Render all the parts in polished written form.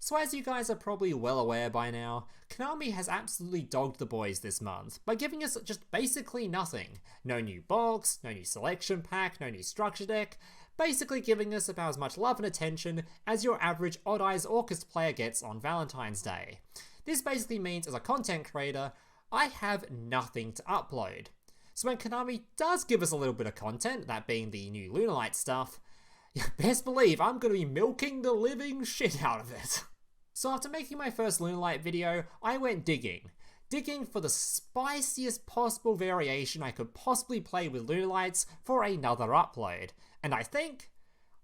So as you guys are probably well aware by now, Konami has absolutely dogged the boys this month by giving us just basically nothing. No new box, no new selection pack, no new structure deck, basically giving us about as much love and attention as your average Odd Eyes Orchestra player gets on Valentine's Day. This basically means as a content creator, I have nothing to upload. So when Konami does give us a little bit of content, that being the new Lunalight stuff, best believe I'm going to be milking the living shit out of it. So after making my first Lunalight video, I went digging for the spiciest possible variation I could possibly play with Lunalights for another upload. And I think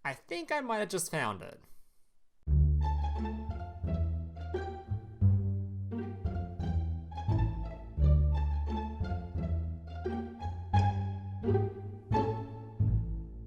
I might have just found it.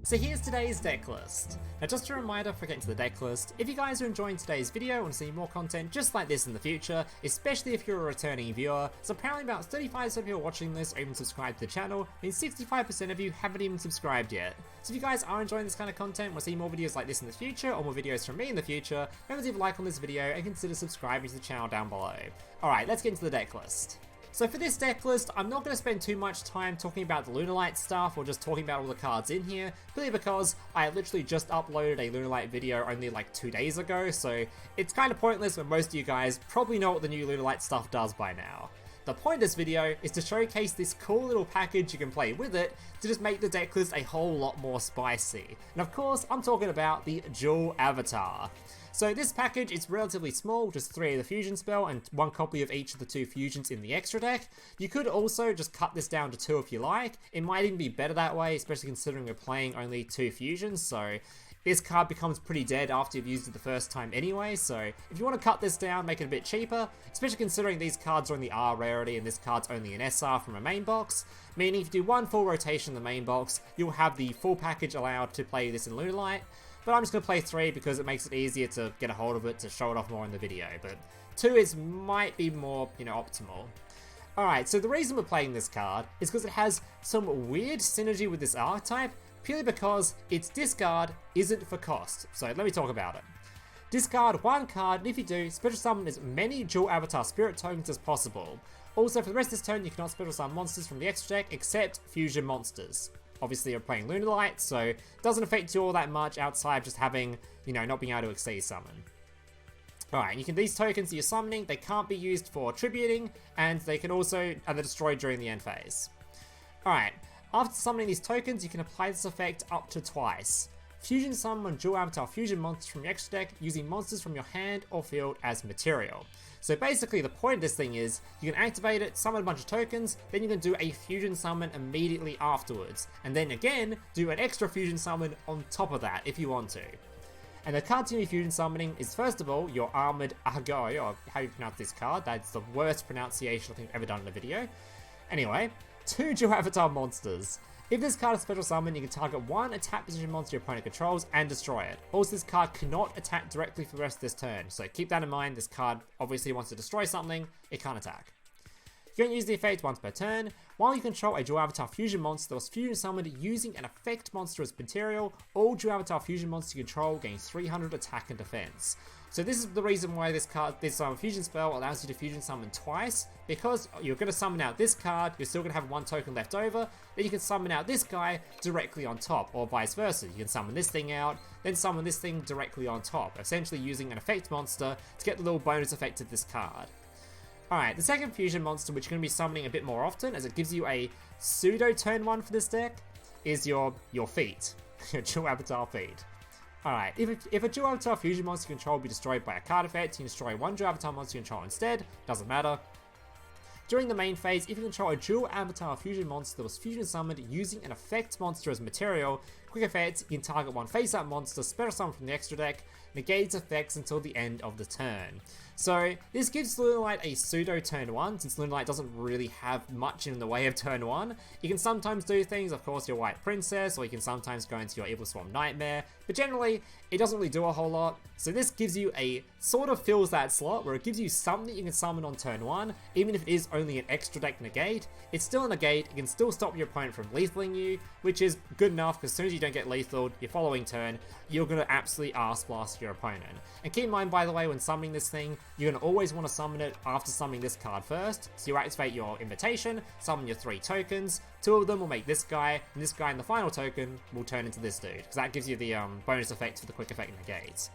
So here's today's deck list. Now just a reminder for getting to the deck list, if you guys are enjoying today's video and want to see more content just like this in the future, especially if you're a returning viewer, so apparently about 35% of you are watching this are even subscribed to the channel, and 65% of you haven't even subscribed yet. So if you guys are enjoying this kind of content, want to see more videos like this in the future, or more videos from me in the future, remember to leave a like on this video and consider subscribing to the channel down below. Alright, let's get into the deck list. So for this deck list, I'm not going to spend too much time talking about the Lunalight stuff or just talking about all the cards in here, purely because I literally just uploaded a Lunalight video only like 2 days ago, so it's kind of pointless when most of you guys probably know what the new Lunalight stuff does by now. The point of this video is to showcase this cool little package you can play with it to just make the deck list a whole lot more spicy. And of course, I'm talking about the Duel Avatar. So this package is relatively small, just 3 of the fusion spell and 1 copy of each of the 2 fusions in the extra deck. You could also just cut this down to 2 if you like. It might even be better that way, especially considering we're playing only 2 fusions, so this card becomes pretty dead after you've used it the first time anyway, so if you want to cut this down, make it a bit cheaper, especially considering these cards are only R rarity and this card's only an SR from a main box, meaning if you do 1 full rotation in the main box, you'll have the full package allowed to play this in Lunalight. But I'm just going to play 3 because it makes it easier to get a hold of it to show it off more in the video. But 2 might be more, optimal. Alright, so the reason we're playing this card is because it has some weird synergy with this archetype, purely because its discard isn't for cost. So let me talk about it. Discard 1 card, and if you do, special summon as many Dual Avatar Spirit tokens as possible. Also, for the rest of this turn, you cannot special summon monsters from the extra deck except fusion monsters. Obviously you're playing Lunalight, so it doesn't affect you all that much outside of just having, not being able to exceed summon. Alright, these tokens that you're summoning, they can't be used for tributing, and they can also they're destroyed during the end phase. Alright, after summoning these tokens, you can apply this effect up to twice. Fusion summon Dual Avatar Fusion monsters from your extra deck using monsters from your hand or field as material. So basically the point of this thing is, you can activate it, summon a bunch of tokens, then you can do a fusion summon immediately afterwards, and then again, do an extra fusion summon on top of that if you want to. And the card to be fusion summoning is first of all, your armored Ah-Gyo, or how you pronounce this card, that's the worst pronunciation I think I've ever done in a video. Anyway, 2 Dual Avatar monsters. If this card is special summon, you can target 1 attack position monster your opponent controls and destroy it. Also, this card cannot attack directly for the rest of this turn, so keep that in mind. This card obviously wants to destroy something, it can't attack. You can use the effect once per turn. While you control a Dual Avatar Fusion monster that was fusion summoned using an effect monster as material, all Dual Avatar Fusion monsters you control gain 300 attack and defense. So this is the reason why this fusion spell allows you to fusion summon twice, because you're going to summon out this card, you're still going to have 1 token left over, then you can summon out this guy directly on top, or vice versa. You can summon this thing out, then summon this thing directly on top, essentially using an effect monster to get the little bonus effect of this card. Alright, the second fusion monster, which you're going to be summoning a bit more often, as it gives you a pseudo turn 1 for this deck, is your feet, your Dual Avatar feet. Alright, if a Dual Avatar Fusion monster you control be destroyed by a card effect, you can destroy 1 Dual Avatar monster you control instead, doesn't matter. During the main phase, if you control a Dual Avatar Fusion monster that was fusion summoned using an effect monster as material, quick effect, you can target 1 face-up monster, special summon from the extra deck, negate its effects until the end of the turn. So this gives Lunalight a pseudo turn 1, since Lunalight doesn't really have much in the way of turn 1. You can sometimes do things, of course, your Wightprincess, or you can sometimes go into your Evilswarm Nightmare, but generally, it doesn't really do a whole lot. So this gives you sort of fills that slot, where it gives you something you can summon on turn 1, even if it is only an extra deck negate. It's still a negate, it can still stop your opponent from lethaling you, which is good enough, because as soon as you don't get lethal, your following turn, you're going to absolutely ass blast your opponent. And keep in mind, by the way, when summoning this thing, you're going to always want to summon it after summoning this card first. So you activate your invitation, summon your 3 tokens, 2 of them will make this guy, and this guy in the final token will turn into this dude, because that gives you the bonus effect for the quick effect negates.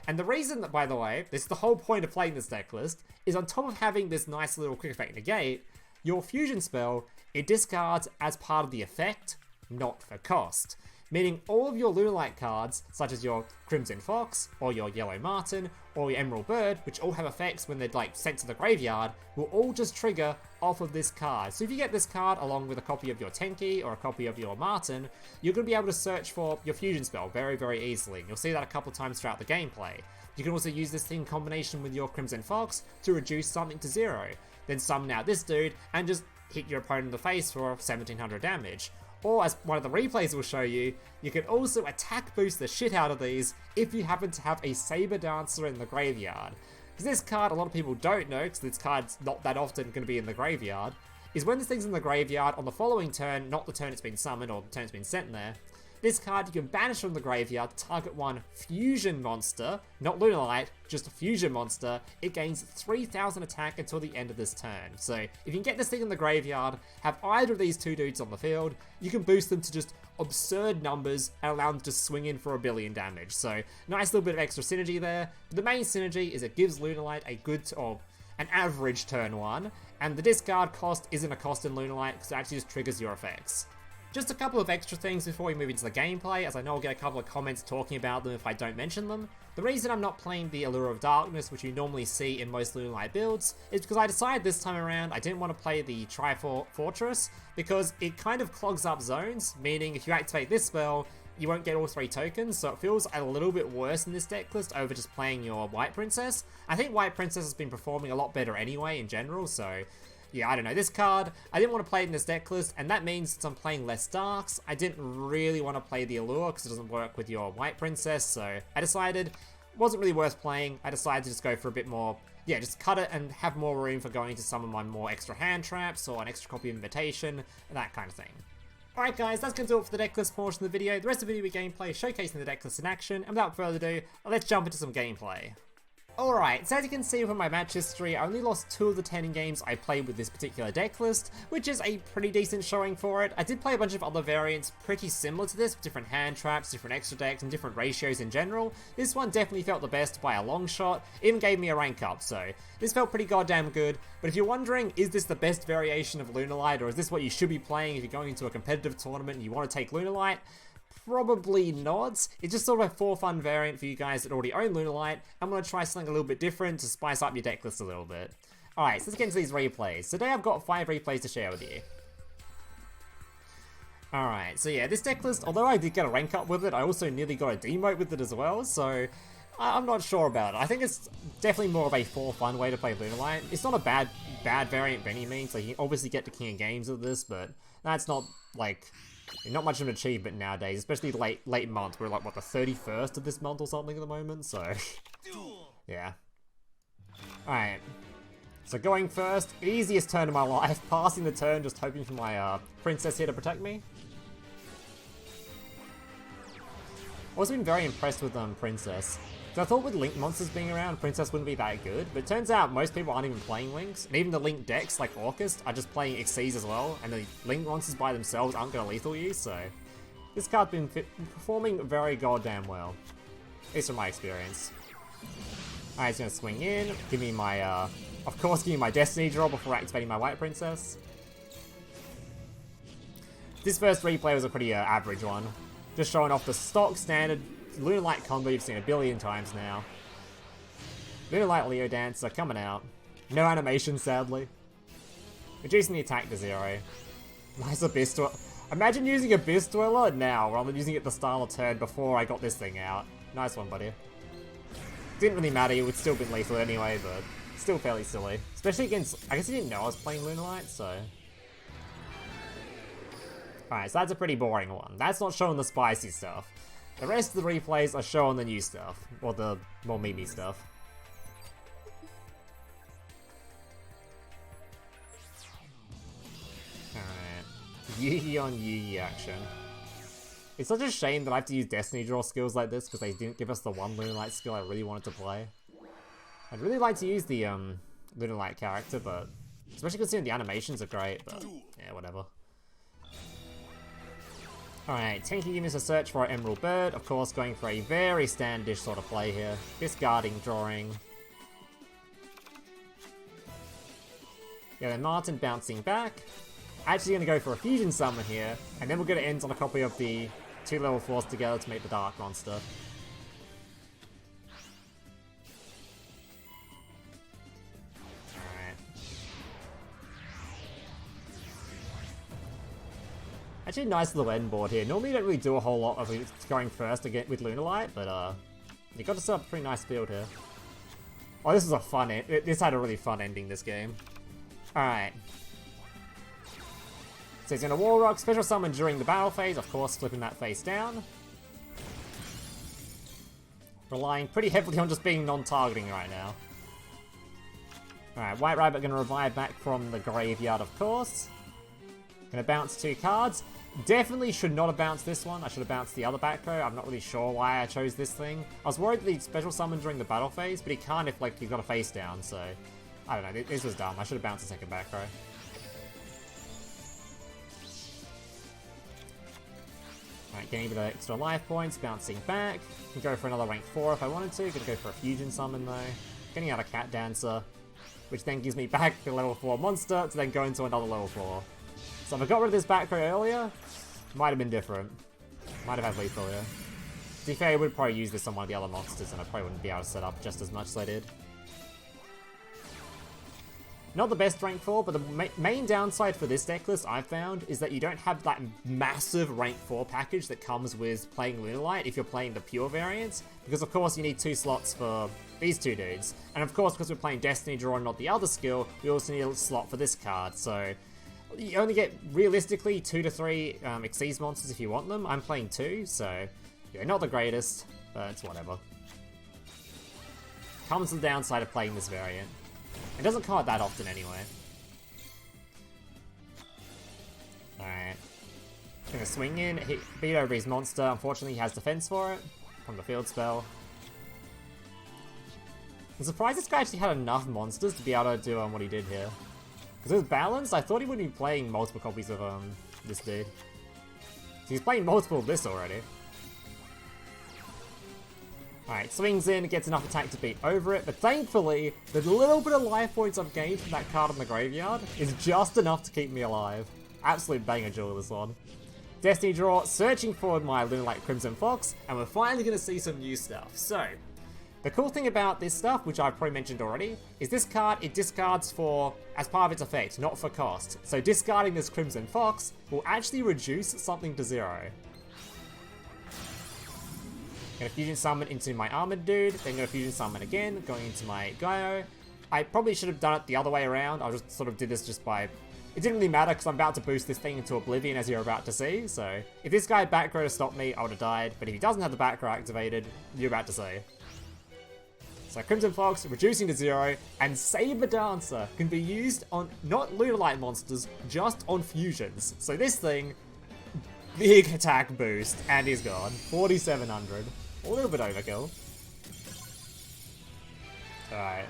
And the reason that, by the way, this is the whole point of playing this deck list, is on top of having this nice little quick effect negate, your fusion spell, it discards as part of the effect, not for cost. Meaning all of your Lunalight cards, such as your Crimson Fox, or your Yellow Marten, or your Emerald Bird, which all have effects when they're like sent to the graveyard, will all just trigger off of this card. So if you get this card along with a copy of your Tenki or a copy of your Marten, you're going to be able to search for your fusion spell very, very easily. And you'll see that a couple times throughout the gameplay. You can also use this thing in combination with your Crimson Fox to reduce something to 0. Then summon out this dude and just hit your opponent in the face for 1700 damage. Or, as one of the replays will show you, you can also attack boost the shit out of these if you happen to have a Sabre Dancer in the graveyard. Because this card, a lot of people don't know, because this card's not that often going to be in the graveyard, is when this thing's in the graveyard on the following turn, not the turn it's been summoned or the turn it's been sent there, this card you can banish from the graveyard, target one fusion monster, not Lunalight, just a fusion monster. It gains 3000 attack until the end of this turn. So if you can get this thing in the graveyard, have either of these 2 dudes on the field, you can boost them to just absurd numbers and allow them to swing in for 1 billion damage. So nice little bit of extra synergy there. But the main synergy is it gives Lunalight a good or an average turn 1, and the discard cost isn't a cost in Lunalight because it actually just triggers your effects. Just a couple of extra things before we move into the gameplay, as I know I'll get a couple of comments talking about them if I don't mention them. The reason I'm not playing the Allure of Darkness, which you normally see in most Lunalight builds, is because I decided this time around I didn't want to play the Fortress, because it kind of clogs up zones, meaning if you activate this spell, you won't get all 3 tokens, so it feels a little bit worse in this deck list over just playing your Wightprincess. I think Wightprincess has been performing a lot better anyway in general, so yeah, I don't know, this card, I didn't want to play it in this deck list, and that means since I'm playing less Darks, I didn't really want to play the Allure because it doesn't work with your Wightprincess, so I decided it wasn't really worth playing. I decided to just go for a bit more, yeah, just cut it and have more room for going to some of my more extra hand traps or an extra copy of Invitation, that kind of thing. Alright guys, that's going to do it for the deck list portion of the video. The rest of the video will be gameplay showcasing the deck list in action, and without further ado, let's jump into some gameplay. Alright, so as you can see from my match history, I only lost 2 of the 10 games I played with this particular deck list, which is a pretty decent showing for it. I did play a bunch of other variants pretty similar to this, with different hand traps, different extra decks, and different ratios in general. This one definitely felt the best by a long shot, even gave me a rank up, so this felt pretty goddamn good. But if you're wondering, is this the best variation of Lunalight, or is this what you should be playing if you're going into a competitive tournament and you want to take Lunalight? Probably not. It's just sort of a for fun variant for you guys that already own Lunalight. I'm going to try something a little bit different to spice up your deck list a little bit. Alright, so let's get into these replays. Today I've got 5 replays to share with you. Alright, so yeah, this deck list, although I did get a rank up with it, I also nearly got a demote with it as well, so I'm not sure about it. I think it's definitely more of a for fun way to play Lunalight. It's not a bad variant by any means. Like, you can obviously get to King of Games with this, but that's not, like, not much of an achievement nowadays, especially late month. We're like, what, the 31st of this month or something at the moment, so yeah. Alright, so going first, easiest turn of my life, passing the turn, just hoping for my princess here to protect me. I've also been very impressed with Princess. Because I thought with Link monsters being around, Princess wouldn't be that good, but it turns out most people aren't even playing Links, and even the Link decks, like Orcust, are just playing Xyz as well, and the Link monsters by themselves aren't going to lethal you, so this card's been performing very goddamn well. At least from my experience. Alright, he's going to swing in, give me my, of course, give me my Destiny draw before activating my Wightprincess. This first replay was a pretty average one. Just showing off the stock standard Lunalight combo you've seen a billion times now. Lunalight Leo Dancer coming out. No animation, sadly. Reducing the attack to 0. Nice Abyss Dweller. Imagine using Abyss Dweller now, rather than using it the style of turn before I got this thing out. Nice one, buddy. Didn't really matter, it would still be lethal anyway, but still fairly silly. Especially against, I guess he didn't know I was playing Lunalight, so. Alright, so that's a pretty boring one. That's not showing the spicy stuff. The rest of the replays are showing the new stuff, or the more memey stuff. Alright, Yugi on Yugi action. It's such a shame that I have to use Destiny Draw skills like this because they didn't give us the one Lunalight skill I really wanted to play. I'd really like to use the Lunalight character, but especially considering the animations are great, but yeah, whatever. Alright, Tenki giving us a search for our Emerald Bird, of course going for a very standish sort of play here. Discarding, drawing. Yeah, then Marten bouncing back. Actually going to go for a Fusion Summon here, and then we're going to end on a copy of the 2 level 4s together to make the Dark Monster. Alright. Actually, nice little end board here. Normally you don't really do a whole lot of going first again with Lunalight, but you got to set up a pretty nice field here. Oh, this was a fun this had a really fun ending, this game. Alright. So he's going to Wall Rock, Special Summon during the battle phase, of course flipping that face down. Relying pretty heavily on just being non-targeting right now. Alright, White Rabbit going to revive back from the graveyard, of course. Going to bounce 2 cards. Definitely should not have bounced this one. I should have bounced the other back row. I'm not really sure why I chose this thing. I was worried that he'd Special Summon during the battle phase, but he can't if like, he's got a face down, so... I don't know, this was dumb. I should have bounced the second back row. Alright, getting a bit of extra life points, bouncing back. Can go for another rank 4 if I wanted to. Gonna go for a Fusion Summon though. Getting out a Cat Dancer, which then gives me back the level 4 monster to then go into another level 4. So if I got rid of this back row earlier, might have been different. Might have had lethal here. To be fair, I would probably use this on one of the other monsters and I probably wouldn't be able to set up just as much as I did. Not the best rank 4, but the main downside for this deck list I've found is that you don't have that massive rank 4 package that comes with playing Lunalight if you're playing the pure variants, because of course you need 2 slots for these 2 dudes. And of course, because we're playing Destiny Draw and not the other skill, we also need a slot for this card, so you only get realistically 2 to 3 Xyz monsters if you want them. I'm playing 2, so yeah, not the greatest, but it's whatever. Comes with the downside of playing this variant. It doesn't come out that often anyway. Alright. Gonna swing in, beat over his monster. Unfortunately, he has defense for it from the field spell. I'm surprised this guy actually had enough monsters to be able to do what he did here. Because it was balanced, I thought he would be playing multiple copies of this dude. So he's playing multiple of this already. Alright, swings in, gets enough attack to beat over it, but thankfully, the little bit of life points I've gained from that card in the graveyard is just enough to keep me alive. Absolute banger jewel, this one. Destiny Draw, searching for my Lunalight Crimson Fox, and we're finally going to see some new stuff. So, the cool thing about this stuff, which I've probably mentioned already, is this card, it discards for, as part of its effect, not for cost. So discarding this Crimson Fox will actually reduce something to 0. Gonna Fusion Summon into my Armored Dude, then gonna Fusion Summon again, going into my Ah-Gyo. I probably should have done it the other way around. I just sort of did this just by... It didn't really matter because I'm about to boost this thing into Oblivion, as you're about to see, so... If this guy had back row to stop me, I would have died, but if he doesn't have the back row activated, you're about to see. So Crimson Fox, reducing to 0, and Sabre Dancer can be used on not Lunalight monsters, just on fusions. So this thing, big attack boost, and he's gone. 4,700. A little bit overkill. Alright.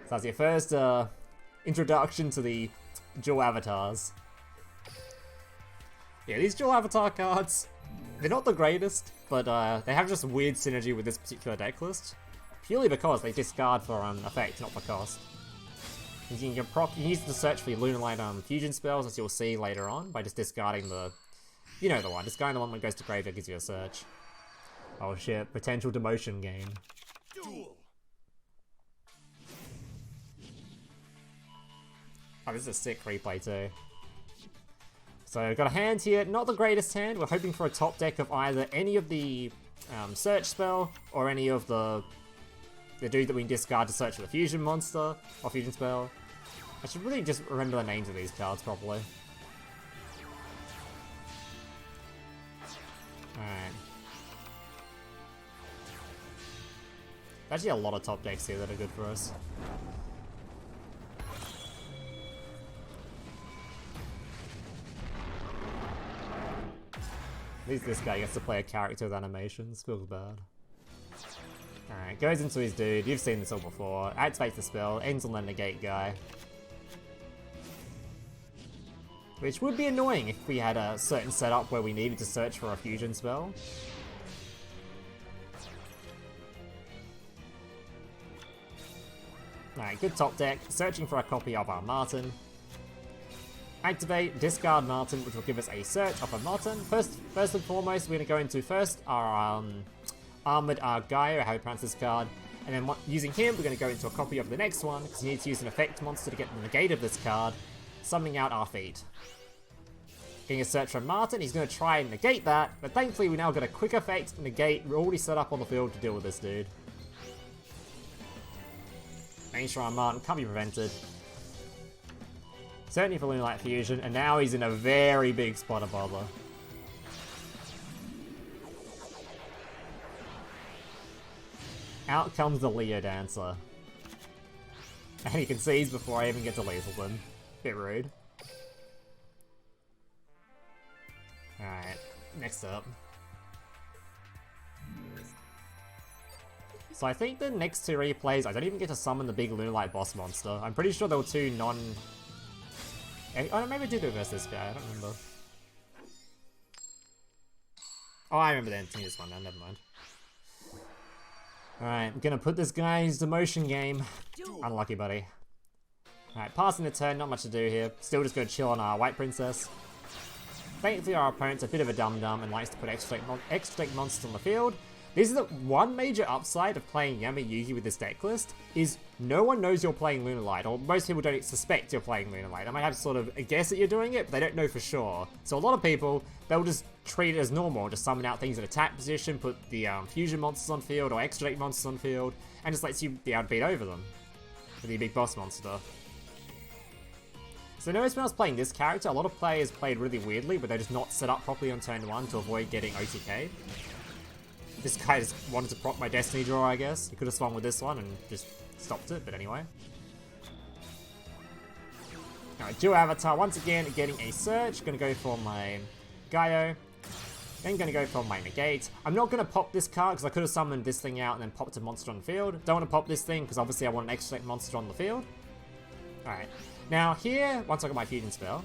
So that's your first introduction to the dual avatars. Yeah, these dual avatar cards, they're not the greatest, but they have just weird synergy with this particular deck list. Purely because they discard for effect, not for cost. You can use the search for your Lunalight fusion spells, as you'll see later on, by just discarding the... You know the one, discarding the one when it goes to graveyard gives you a search. Oh shit, potential demotion game. Oh, this is a sick replay too. So, got a hand here, not the greatest hand. We're hoping for a top deck of either any of the search spell, or any of the dude that we can discard to search for the fusion monster, or fusion spell. I should really just remember the names of these cards properly. Alright. Actually a lot of top decks here that are good for us. At least this guy gets to play a character with animations. Feels bad. Alright, goes into his dude. You've seen this all before. Activates the spell. Ends on the negate guy. Which would be annoying if we had a certain setup where we needed to search for a fusion spell. Alright, good top deck. Searching for a copy of our Marten. Activate, discard Marten, which will give us a search of a Marten. First and foremost, we're going to go into first our Armored Ah-Gyo, how we pronounce this card. And then using him, we're going to go into a copy of the next one, because we need to use an effect monster to get the negate of this card, summoning out our feet. Getting a search from Marten, he's going to try and negate that, but thankfully we now got a quick effect negate. We're already set up on the field to deal with this dude. Making sure our Marten can't be prevented. Certainly for Lunalight Fusion, and now he's in a very big spot of bother. Out comes the Leo Dancer. And he concedes before I even get to lethal them. Bit rude. Alright, next up. So I think the next two replays, I don't even get to summon the big Lunalight boss monster. I'm pretty sure there were two non... Oh, maybe I did do it versus this guy, I don't remember. Oh, I remember the ending this one now, never mind. Alright, I'm gonna put this guy in the motion game. Unlucky, buddy. Alright, passing the turn, not much to do here. Still just gonna chill on our Wightprincess. Thankfully, our opponent's a bit of a dum-dum and likes to put extra deck monsters on the field. This is the one major upside of playing Yami-Yugi with this deck list, is no one knows you're playing Lunalight, or most people don't suspect you're playing Lunalight. They might have sort of a guess that you're doing it, but they don't know for sure. So a lot of people, they'll just treat it as normal, just summon out things in attack position, put the fusion monsters on field, or extra deck monsters on field, and just lets you be able to beat over them with the big boss monster. So notice when I was playing this character, a lot of players played really weirdly, but they're just not set up properly on turn 1 to avoid getting OTK'd. This guy just wanted to proc my Destiny draw, I guess. He could have swung with this one and just stopped it, but anyway. Alright, Dual Avatar, once again, getting a search. Gonna go for my Gyo. Then gonna go for my negate. I'm not gonna pop this card because I could have summoned this thing out and then popped a monster on the field. Don't want to pop this thing because obviously I want an extra monster on the field. Alright. Now here, once I got my fusion spell,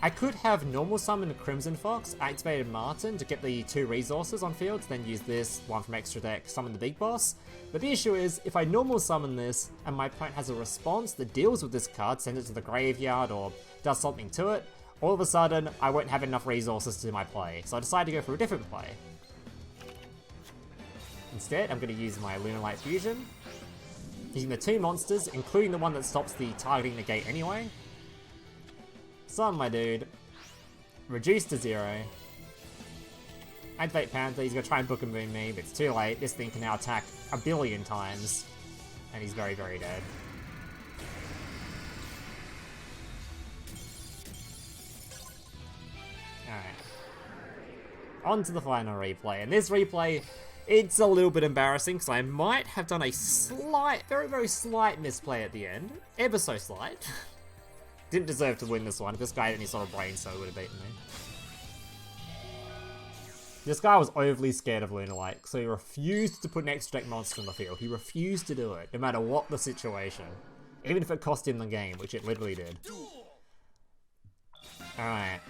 I could have normal summon the Crimson Fox, activated Marten to get the 2 resources on field, then use this, one from extra deck, summon the big boss. But the issue is, if I normal summon this, and my opponent has a response that deals with this card, sends it to the graveyard, or does something to it, all of a sudden, I won't have enough resources to do my play. So I decided to go for a different play. Instead, I'm going to use my Lunalight Fusion, using the 2 monsters, including the one that stops the targeting negate anyway. Summon my dude, reduce to 0, activate Panther. He's going to try and book and boom me, but it's too late. This thing can now attack a billion times, and he's very, very dead. Alright. On to the final replay, and this replay, it's a little bit embarrassing, because I might have done a slight, very, very slight misplay at the end. Ever so slight. Didn't deserve to win this one. This guy had any sort of brain, so he would have beaten me. This guy was overly scared of Lunalight, so he refused to put an extra deck monster on the field. He refused to do it, no matter what the situation. Even if it cost him the game, which it literally did. Alright.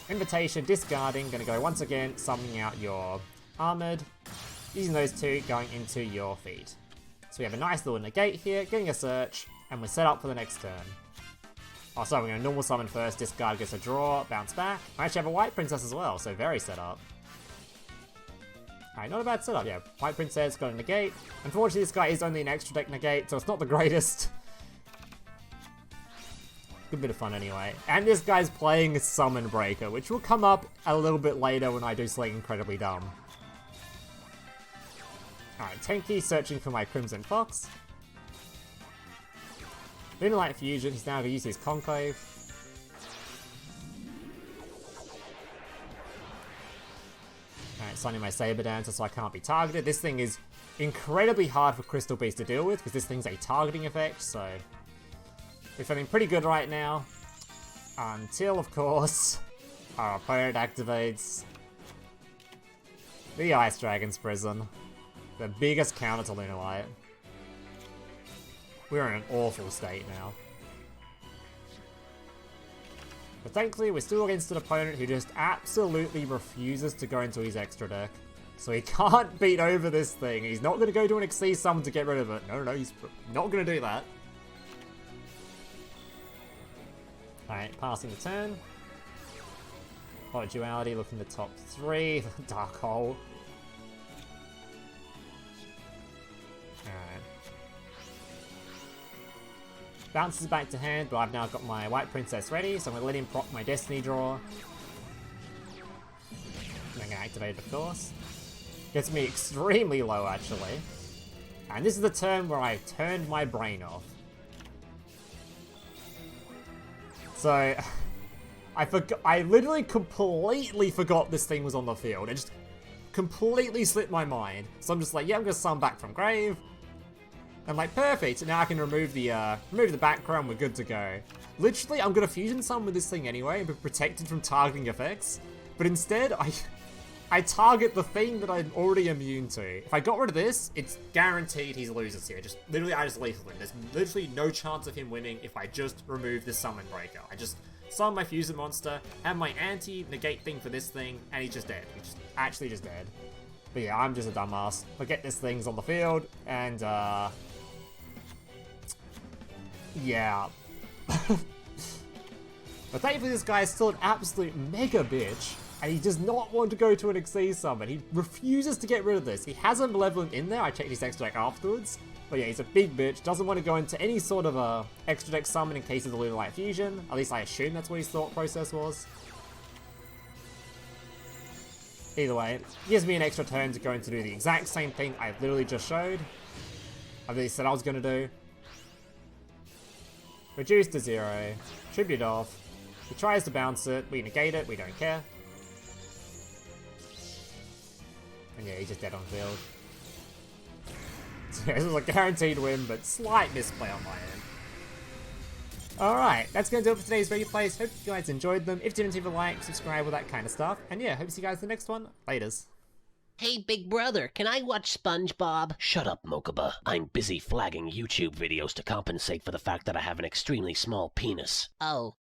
Invitation, discarding, gonna go once again, summoning out your Armored. Using those 2, going into your feet. So we have a nice little negate here, getting a search, and we're set up for the next turn. Oh, so we're going to normal summon first, discard gets a draw, bounce back. I actually have a Wightprincess as well, so very set up. Alright, not a bad setup, yeah. Wightprincess got a negate. Unfortunately, this guy is only an extra deck negate, so it's not the greatest. Good bit of fun anyway. And this guy's playing Summon Breaker, which will come up a little bit later when I do something incredibly dumb. Alright, Tenki searching for my Crimson Fox. Lunalight Fusion, he's now going to use his Conclave. Alright, summoning my Sabre Dancer so I can't be targeted. This thing is incredibly hard for Crystal Beast to deal with because this thing's a targeting effect, so we're feeling pretty good right now. Until, of course, our opponent activates The Ice Dragon's Prison. The biggest counter to Lunalight. We're in an awful state now. But thankfully, we're still against an opponent who just absolutely refuses to go into his extra deck. So he can't beat over this thing. He's not going to go to an Exceed Summon to get rid of it. No, he's not going to do that. Alright, passing the turn. Hot Duality, looking at the top 3. Dark Hole. Alright. Bounces back to hand, but I've now got my Wightprincess ready, so I'm going to let him proc my Destiny draw. I'm going to activate it, of course. Gets me extremely low, actually. And this is the turn where I turned my brain off. So, I literally completely forgot this thing was on the field. It just completely slipped my mind. So I'm just like, yeah, I'm going to summon back from grave. I'm like, perfect, now I can remove the background, we're good to go. Literally, I'm going to fusion summon with this thing anyway, and be protected from targeting effects. But instead, I target the thing that I'm already immune to. If I got rid of this, it's guaranteed he loses here. I just lethal him. There's literally no chance of him winning if I just remove this summon breaker. I just summon my fusion monster, have my anti-negate thing for this thing, and he's just dead. He's actually just dead. But yeah, I'm just a dumbass. Forget this thing's on the field, and yeah. But thankfully this guy is still an absolute mega bitch. And he does not want to go to an Exceed Summon. He refuses to get rid of this. He has a Malevolent in there. I checked his extra deck afterwards. But yeah, he's a big bitch. Doesn't want to go into any sort of a extra deck summon in case of the Lunalight Fusion. At least I assume that's what his thought process was. Either way, it gives me an extra turn to go in to do the exact same thing I literally just showed. I literally said I was going to do. Reduce to 0. Tribute off. He tries to bounce it. We negate it. We don't care. And yeah, he's just dead on field. So this was a guaranteed win, but slight misplay on my end. Alright, that's going to do it for today's replays. Hope you guys enjoyed them. If you didn't, leave a like, subscribe, all that kind of stuff. And yeah, hope to see you guys in the next one. Laters. Hey, big brother, can I watch SpongeBob? Shut up, Mokuba. I'm busy flagging YouTube videos to compensate for the fact that I have an extremely small penis. Oh.